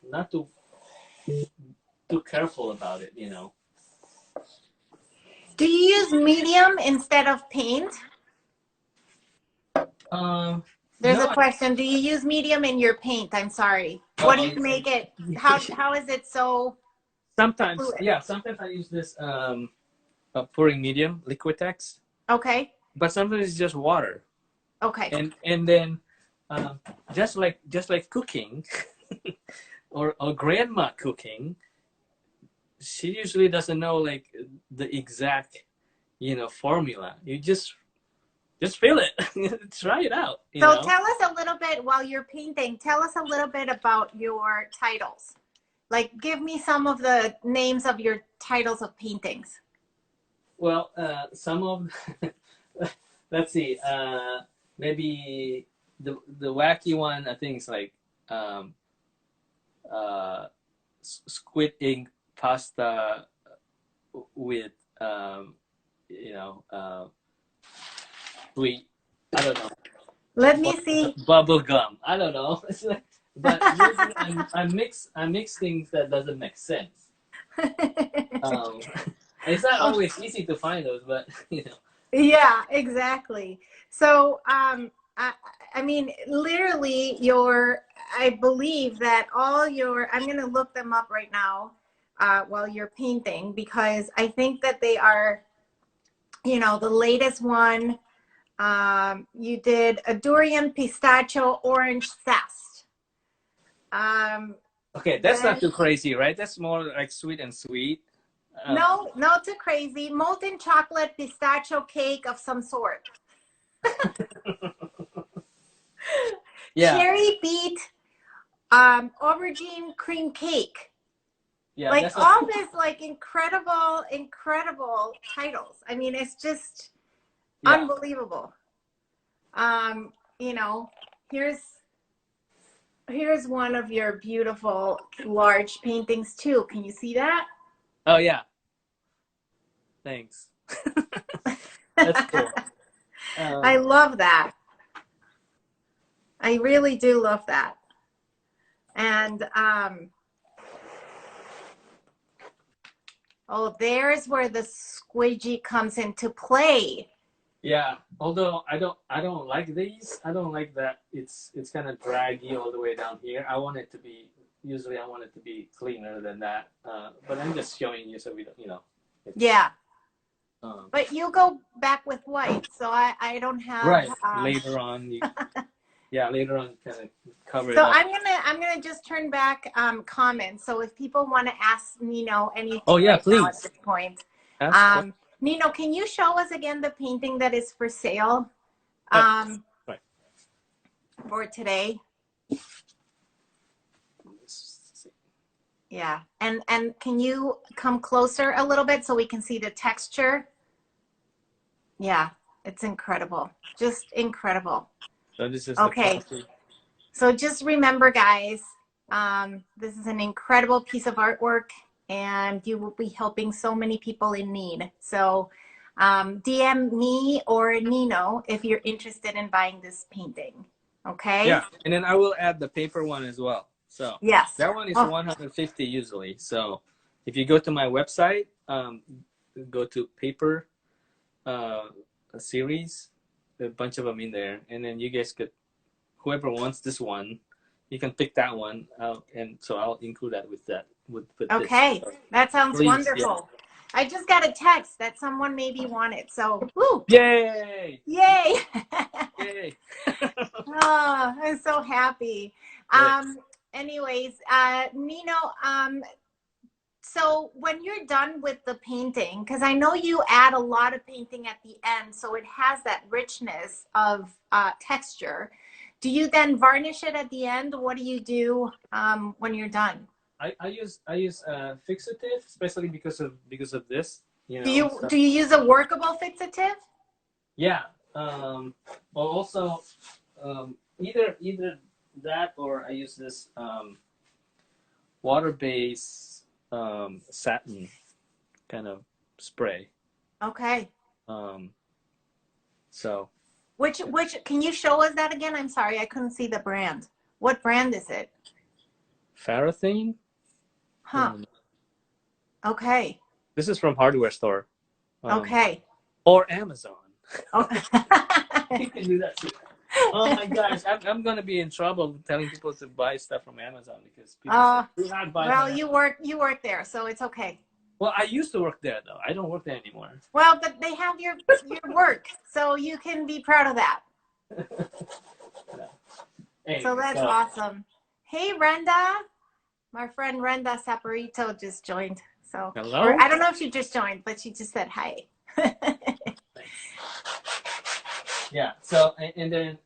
B: not too careful about it,
A: Do you use medium instead of paint? There's a
B: No.
A: question. Do you use medium in your paint? I'm sorry. What do you make it? How is it so
B: Sometimes,
A: fluid?
B: yeah, sometimes I use this pouring medium, Liquitex,
A: Okay.
B: but sometimes it's just water.
A: Okay.
B: And then, just like cooking, or grandma cooking, she usually doesn't know like the exact, formula. You just feel it. Try it out,
A: So tell us a little bit while you're painting. Tell us a little bit about your titles. Like, give me some of the names of your titles of paintings.
B: Well, some of let's see, maybe the wacky one, I think, is like, squid ink pasta with, you know uh, sweet, I don't know,
A: Let me see.
B: bubble gum. I don't know. It's like, but usually I mix things that doesn't make sense. Um, it's not always easy to find those, but
A: Yeah, exactly. So, I mean, literally, I believe that I'm going to look them up right now while you're painting, because I think that they are, the latest one. You did a durian pistachio orange zest.
B: okay, that's not
A: Then,
B: too crazy, right? That's more like sweet and sweet.
A: no, not too crazy. Molten chocolate pistachio cake of some sort.
B: Yeah,
A: Cherry beet aubergine cream cake.
B: yeah,
A: Like,
B: that's not.
A: all this, like, incredible titles. I mean, it's just
B: Yeah.
A: unbelievable. Um, you know, here's one of your beautiful large paintings too. Can you see that?
B: Oh yeah. Thanks. That's cool.
A: I love that. I really do love that. And oh, there's where the squeegee comes into play.
B: Yeah. Although I don't like these. I don't like that. It's kind of draggy all the way down here. I want it to be. Usually, I want it to be cleaner than that. But I'm just showing you so we don't.
A: Yeah.
B: Um,
A: But you go back with white, so I don't have.
B: right. Later on, later on, kind of cover it
A: So
B: up.
A: I'm gonna just turn back comments. So if people want to ask Nino anything
B: Yeah,
A: right now at
B: please.
A: this point,
B: Ask.
A: Nino, can you show us again the painting that is for sale
B: Right.
A: for today? Yeah, and can you come closer a little bit so we can see the texture? Yeah, it's incredible, just incredible.
B: So this is
A: Okay. So just remember, guys, this is an incredible piece of artwork, and you will be helping so many people in need. So DM me or Nino if you're interested in buying this painting. Okay?
B: Yeah, and then I will add the paper one as well. So
A: Yes.
B: that one is 150 usually. So if you go to my website, go to paper series, a bunch of them in there, and then you guys could, whoever wants this one, you can pick that one out, and so I'll include that with
A: Okay,
B: this.
A: that sounds
B: Please, yeah.
A: wonderful. I just got a text that someone maybe wanted, so woo,
B: Yay!
A: yay!
B: Yay!
A: Oh, I'm so happy.
B: Yes.
A: Anyways, Nino, so when you're done with the painting, because I know you add a lot of painting at the end, so it has that richness of texture. Do you then varnish it at the end? What do you do when you're done?
B: I use fixative, especially because of this. You
A: Do
B: know.
A: you
B: So,
A: do you use a workable fixative?
B: yeah. Well, also, either that or I use this water-based satin kind of spray.
A: Okay.
B: Um, so
A: Which can you show us that again? I'm sorry, I couldn't see the brand. What brand is it?
B: Parathane.
A: Huh. Okay.
B: This is from hardware store.
A: Okay.
B: Or Amazon.
A: Okay.
B: You can do that too. Oh my gosh, I'm gonna be in trouble telling people to buy stuff from Amazon because people say, do not buy.
A: Well, you work there, so it's okay.
B: Well, I used to work there though. I don't work there anymore.
A: Well, but they have your work, so you can be proud of that.
B: Anyway,
A: so that's awesome. Hey, Renda, my friend Renda Saporito just joined. So
B: hello.
A: or, I don't know if she just joined, but she just said hi.
B: Yeah. So and then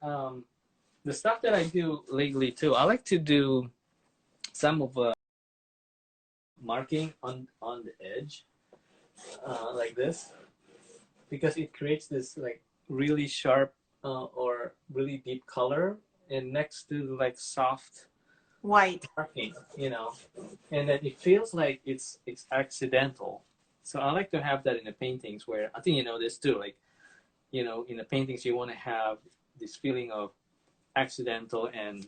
B: the stuff that I do lately too, I like to do some of marking on the edge, like this, because it creates this like really sharp or really deep color, and next to like soft
A: white
B: marking, you know, and then it feels like it's accidental. So I like to have that in the paintings where I think you know this too, like you know, in the paintings you want to have this feeling of accidental and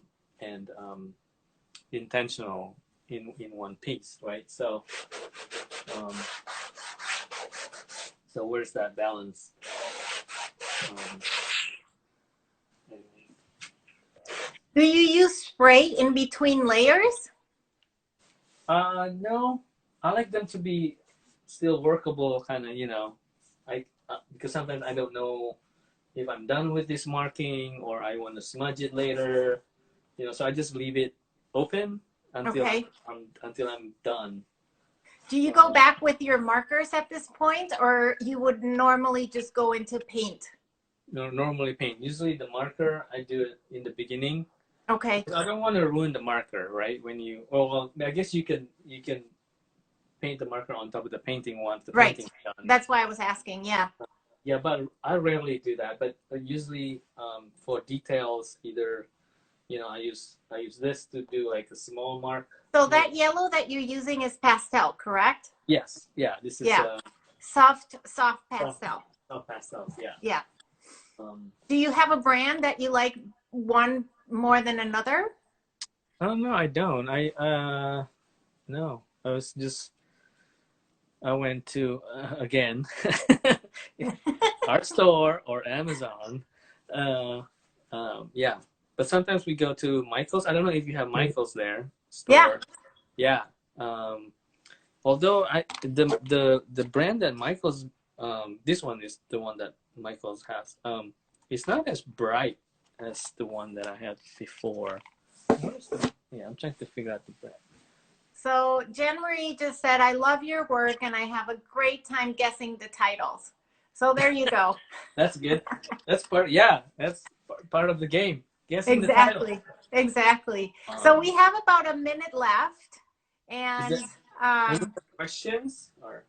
B: intentional in one piece, right? So so where's that balance? Anyway.
A: Do you use spray in between layers?
B: No, I like them to be still workable, kind of, you know, because sometimes I don't know if I'm done with this marking or I want to smudge it later, you know, so I just leave it open until
A: Okay.
B: until I'm done.
A: Do you go back with your markers at this point, or you would normally just go into paint?
B: No, normally paint. Usually the marker I do it in the beginning.
A: Okay.
B: I don't want to ruin the marker, right? When you, well, I guess you can paint the marker on top of the painting once the painting's done.
A: That's why I was asking. Yeah.
B: Yeah, but I rarely do that. But usually for details, either you know I use this to do like a small mark.
A: So that yellow that you're using is pastel, correct?
B: Yes. Yeah. This is
A: soft pastel.
B: Soft pastels. Yeah.
A: Yeah. Do you have a brand that you like one more than another?
B: Oh no, I don't. No. I went to again art store or Amazon. Yeah, but sometimes we go to Michael's. I don't know if you have Michael's there. Store. Yeah. Although the brand that Michael's this one is the one that Michael's has. It's not as bright as the one that I had before. Yeah, I'm trying to figure out the brand.
A: So January just said, I love your work and I have a great time guessing the titles. So there you go.
B: That's good. That's that's part of the game. Guessing the title.
A: Exactly. So we have about a minute left. And
B: any questions or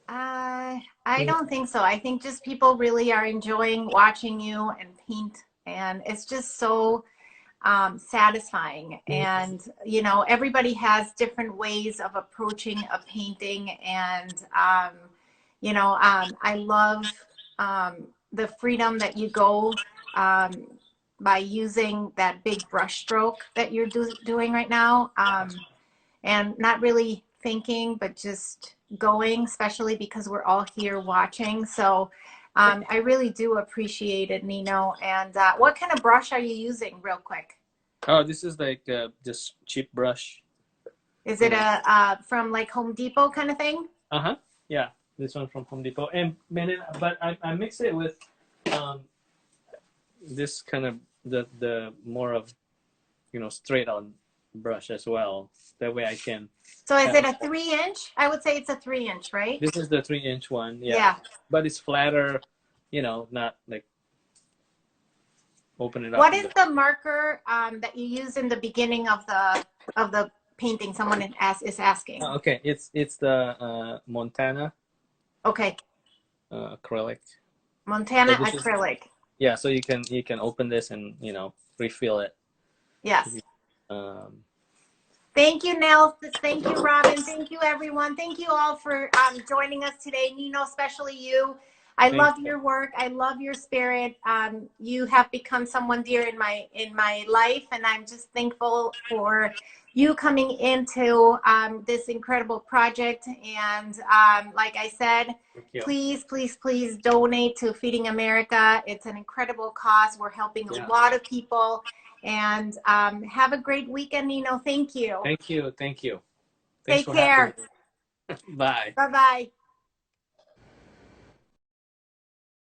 A: I don't think so. I think just people really are enjoying watching you and paint, and it's just so satisfying. And you know, everybody has different ways of approaching a painting, and you know, I love the freedom that you go by using that big brush stroke that you're doing right now, and not really thinking, but just going, especially because we're all here watching. So I really do appreciate it, Nino. And what kind of brush are you using, real quick?
B: Oh, this is like just cheap brush.
A: Is it a from like Home Depot kind of thing?
B: Uh-huh. Yeah, this one from Home Depot. But I mix it with this kind of the more of, you know, straight on brush as well. That way I can.
A: So is it a 3-inch? I would say it's a 3-inch, right?
B: This is the 3-inch one. Yeah.
A: Yeah.
B: But it's flatter, you know, not like open it up.
A: What is the marker that you use in the beginning of the painting? Someone is asking.
B: Okay, it's the Montana.
A: Okay.
B: Acrylic.
A: Montana acrylic.
B: Yeah, so you can open this and, you know, refill it.
A: Yes. Thank you, Nels. Thank you, Robin. Thank you, everyone. Thank you all for joining us today. Nino, especially you. I love your work. I love your spirit. You have become someone dear in my life, and I'm just thankful for you coming into this incredible project. And like I said, please, please, please donate to Feeding America. It's an incredible cause. We're helping a lot of people. And have a great weekend, Nino. Thank you.
B: Thank you. Thank you.
A: Take care.
B: Bye.
A: Bye-bye.